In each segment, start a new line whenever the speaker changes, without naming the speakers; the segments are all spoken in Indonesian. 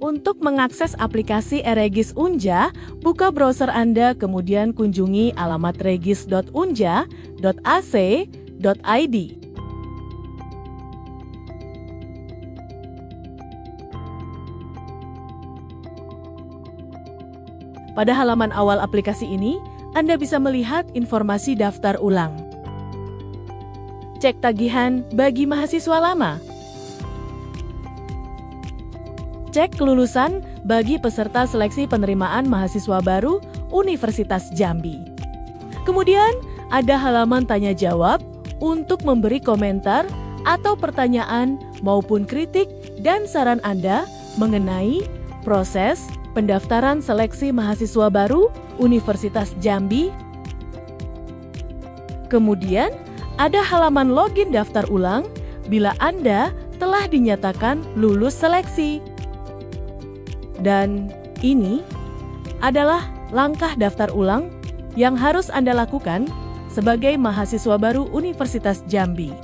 Untuk mengakses aplikasi eRegis Unja, buka browser Anda kemudian kunjungi alamat regis.unja.ac.id. Pada halaman awal aplikasi ini, Anda bisa melihat informasi daftar ulang. Cek tagihan bagi mahasiswa lama. Cek kelulusan bagi peserta seleksi penerimaan mahasiswa baru Universitas Jambi. Kemudian, ada halaman tanya jawab untuk memberi komentar atau pertanyaan maupun kritik dan saran Anda mengenai proses pendaftaran seleksi mahasiswa baru Universitas Jambi. Kemudian, ada halaman login daftar ulang bila Anda telah dinyatakan lulus seleksi. Dan ini adalah langkah daftar ulang yang harus Anda lakukan sebagai mahasiswa baru Universitas Jambi.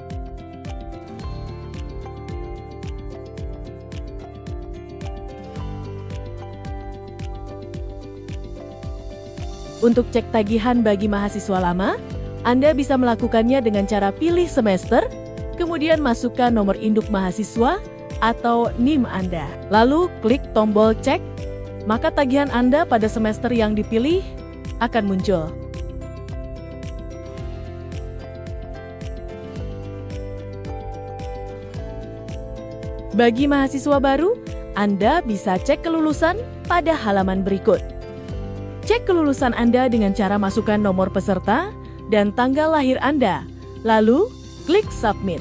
Untuk cek tagihan bagi mahasiswa lama, Anda bisa melakukannya dengan cara pilih semester, kemudian masukkan nomor induk mahasiswa atau NIM Anda. Lalu klik tombol cek, maka tagihan Anda pada semester yang dipilih akan muncul. Bagi mahasiswa baru, Anda bisa cek kelulusan pada halaman berikut. Cek kelulusan Anda dengan cara masukkan nomor peserta dan tanggal lahir Anda, lalu klik submit.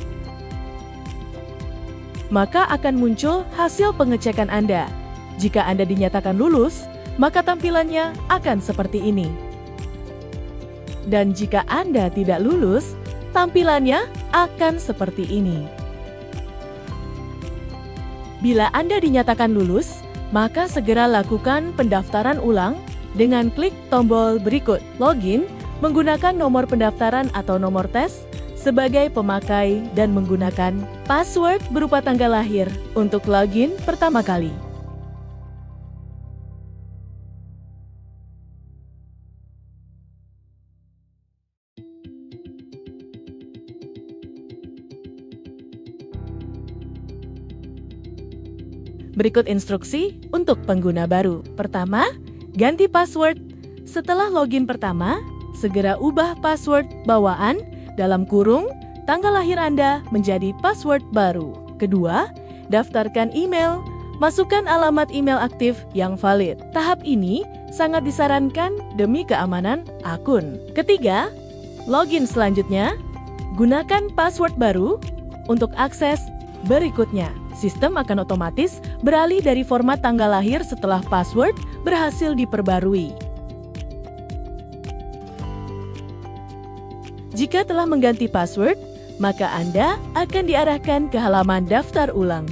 Maka akan muncul hasil pengecekan Anda. Jika Anda dinyatakan lulus, maka tampilannya akan seperti ini. Dan jika Anda tidak lulus, tampilannya akan seperti ini. Bila Anda dinyatakan lulus, maka segera lakukan pendaftaran ulang dengan klik tombol berikut, login, menggunakan nomor pendaftaran atau nomor tes sebagai pemakai dan menggunakan password berupa tanggal lahir untuk login pertama kali. Berikut instruksi untuk pengguna baru. Pertama, ganti password. Setelah login pertama, segera ubah password bawaan dalam kurung tanggal lahir Anda menjadi password baru. Kedua, daftarkan email. Masukkan alamat email aktif yang valid. Tahap ini sangat disarankan demi keamanan akun. Ketiga, login selanjutnya. Gunakan password baru untuk akses berikutnya. Sistem akan otomatis beralih dari format tanggal lahir setelah password berhasil diperbarui. Jika telah mengganti password, maka Anda akan diarahkan ke halaman daftar ulang.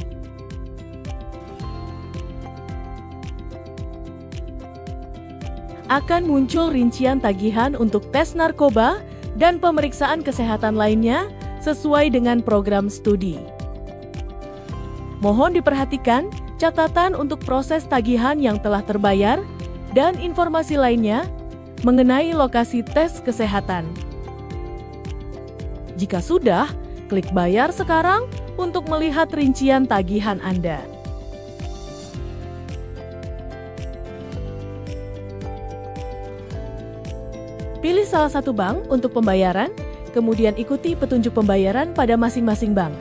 Akan muncul rincian tagihan untuk tes narkoba dan pemeriksaan kesehatan lainnya sesuai dengan program studi. Mohon diperhatikan catatan untuk proses tagihan yang telah terbayar dan informasi lainnya mengenai lokasi tes kesehatan. Jika sudah, klik bayar sekarang untuk melihat rincian tagihan Anda. Pilih salah satu bank untuk pembayaran, kemudian ikuti petunjuk pembayaran pada masing-masing bank.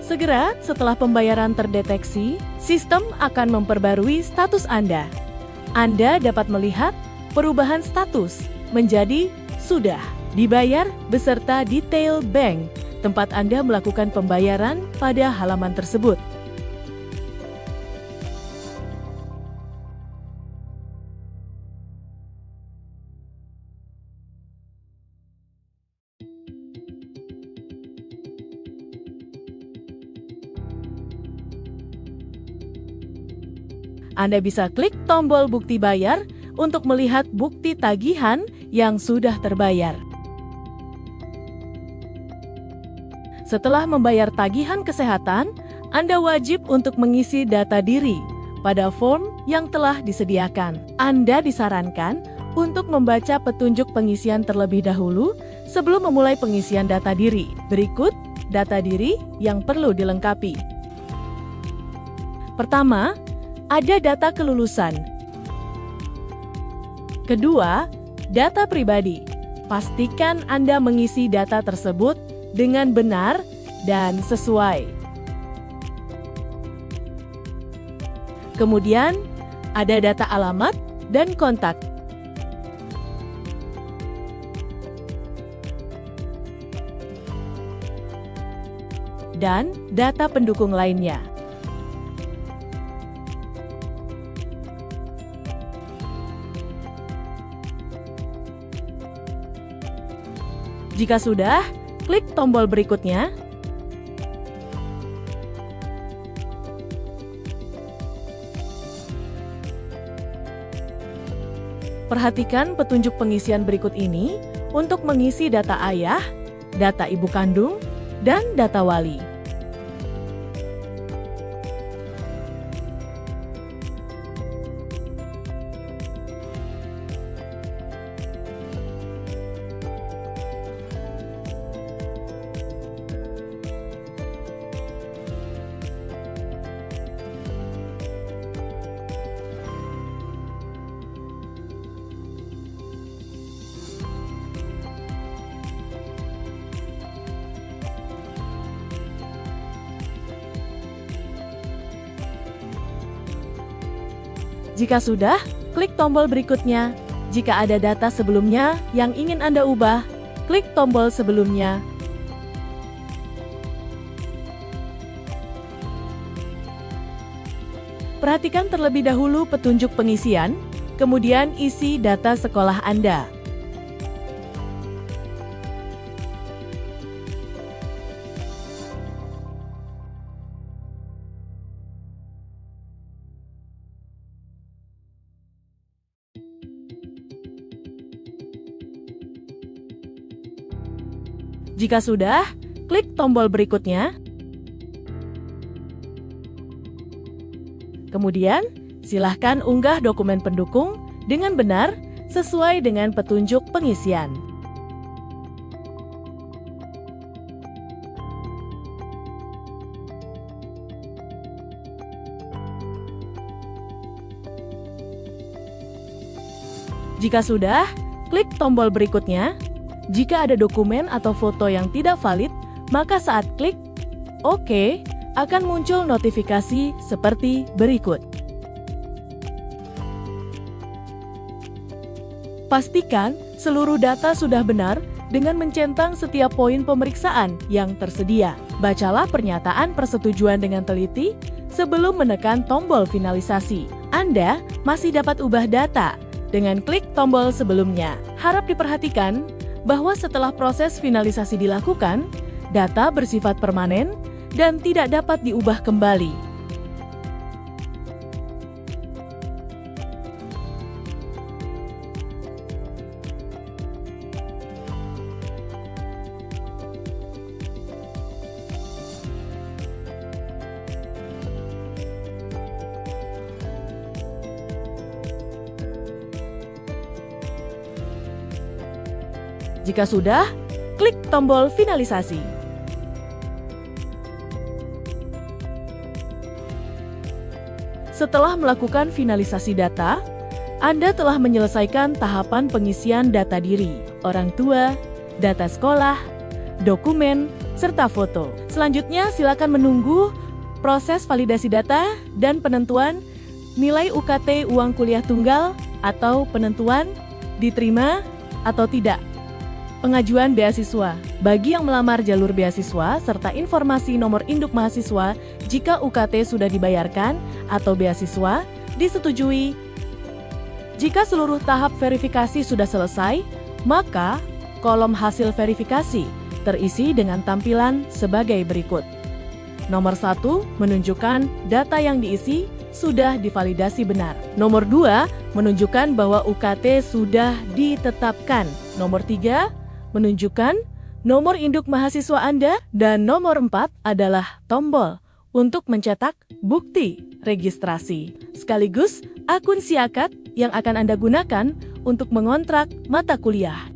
Segera setelah pembayaran terdeteksi, sistem akan memperbarui status Anda. Anda dapat melihat perubahan status menjadi sudah dibayar beserta detail bank tempat Anda melakukan pembayaran pada halaman tersebut. Anda bisa klik tombol bukti bayar untuk melihat bukti tagihan yang sudah terbayar. Setelah membayar tagihan kesehatan, Anda wajib untuk mengisi data diri pada form yang telah disediakan. Anda disarankan untuk membaca petunjuk pengisian terlebih dahulu sebelum memulai pengisian data diri. Berikut data diri yang perlu dilengkapi. Pertama, ada data kelulusan. Kedua, data pribadi. Pastikan Anda mengisi data tersebut dengan benar dan sesuai. Kemudian, ada data alamat dan kontak. Dan data pendukung lainnya. Jika sudah, klik tombol berikutnya. Perhatikan petunjuk pengisian berikut ini untuk mengisi data ayah, data ibu kandung, dan data wali. Jika sudah, klik tombol berikutnya. Jika ada data sebelumnya yang ingin Anda ubah, klik tombol sebelumnya. Perhatikan terlebih dahulu petunjuk pengisian, kemudian isi data sekolah Anda. Jika sudah, klik tombol berikutnya. Kemudian, silahkan unggah dokumen pendukung dengan benar sesuai dengan petunjuk pengisian. Jika sudah, klik tombol berikutnya. Jika ada dokumen atau foto yang tidak valid, maka saat klik OK, akan muncul notifikasi seperti berikut. Pastikan seluruh data sudah benar dengan mencentang setiap poin pemeriksaan yang tersedia. Bacalah pernyataan persetujuan dengan teliti sebelum menekan tombol finalisasi. Anda masih dapat ubah data dengan klik tombol sebelumnya. Harap diperhatikan bahwa setelah proses finalisasi dilakukan, data bersifat permanen dan tidak dapat diubah kembali. Jika sudah, klik tombol finalisasi. Setelah melakukan finalisasi data, Anda telah menyelesaikan tahapan pengisian data diri, orang tua, data sekolah, dokumen, serta foto. Selanjutnya, silakan menunggu proses validasi data dan penentuan nilai UKT uang kuliah tunggal atau penentuan diterima atau tidak. Pengajuan beasiswa. Bagi yang melamar jalur beasiswa serta informasi nomor induk mahasiswa jika UKT sudah dibayarkan atau beasiswa disetujui. Jika seluruh tahap verifikasi sudah selesai, maka kolom hasil verifikasi terisi dengan tampilan sebagai berikut. Nomor 1, menunjukkan data yang diisi sudah divalidasi benar. Nomor 2, menunjukkan bahwa UKT sudah ditetapkan. Nomor 3, menunjukkan nomor induk mahasiswa Anda. Dan nomor 4 adalah tombol untuk mencetak bukti registrasi. Sekaligus akun Siakat yang akan Anda gunakan untuk mengontrak mata kuliah.